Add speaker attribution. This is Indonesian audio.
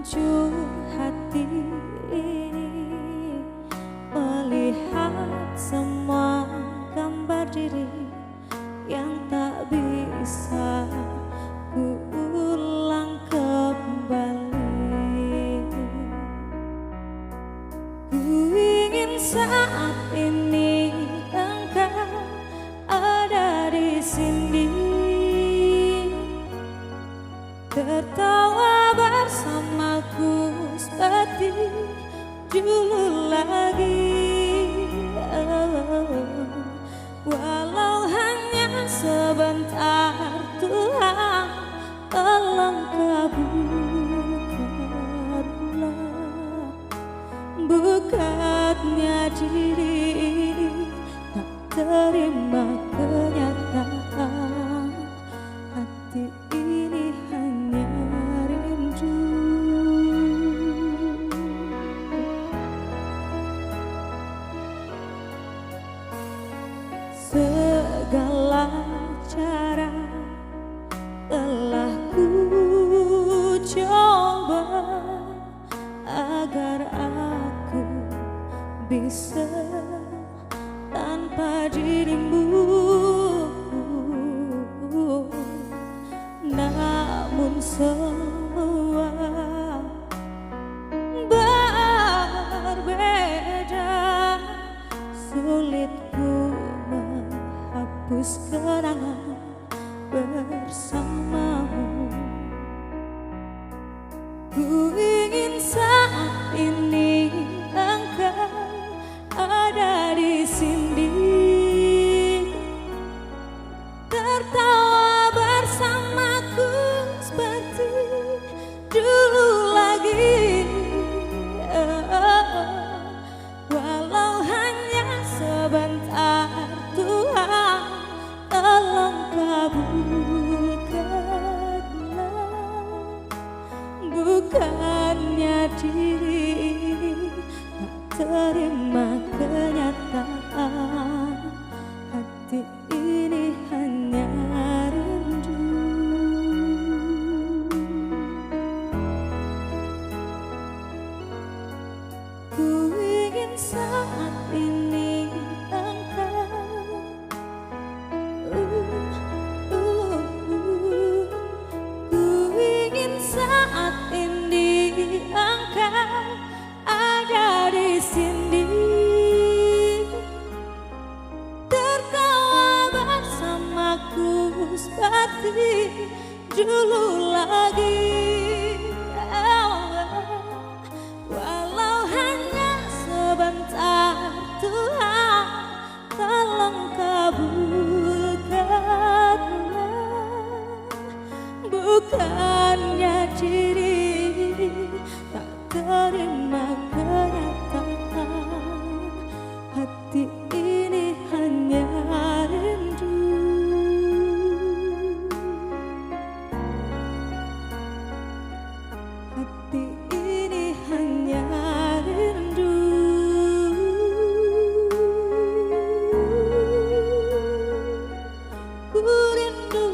Speaker 1: hancur hati ini melihat semua gambar diri yang tak bisa ku ulang kembali. Ku ingin saat ini engkau ada di sini, tertawa bersamaku seperti dulu lagi. Walau hanya sebentar, Tuhan tolong kabulkanlah. Bukannya diri tak terima kenyataan, hati ini hanya rindu. Segala cara telah ku coba agar aku bisa tanpa dirimu, namun semua berbeda. Sulit ku menghapus kenangan bersamamu. Ku ingin saat ini engkau ada di sini, tertawa bersamaku seperti dulu lagi. Walau hanya sebentar, Tuhan tolong kabulkanlah. Bukannya diri tak terima kenyataan, hati ini hanya rindu. Ku ingin saat ini engkau ku ingin saat ini engkau ada di sini, tertawa bersamaku seperti dulu lagi. Walau hanya sebentar, Tuhan tolong kabulkanlah. Bukannya diri tak terima kenyataan, hati ini hanya rindu. Hati ini hanya rindu. Ku rindu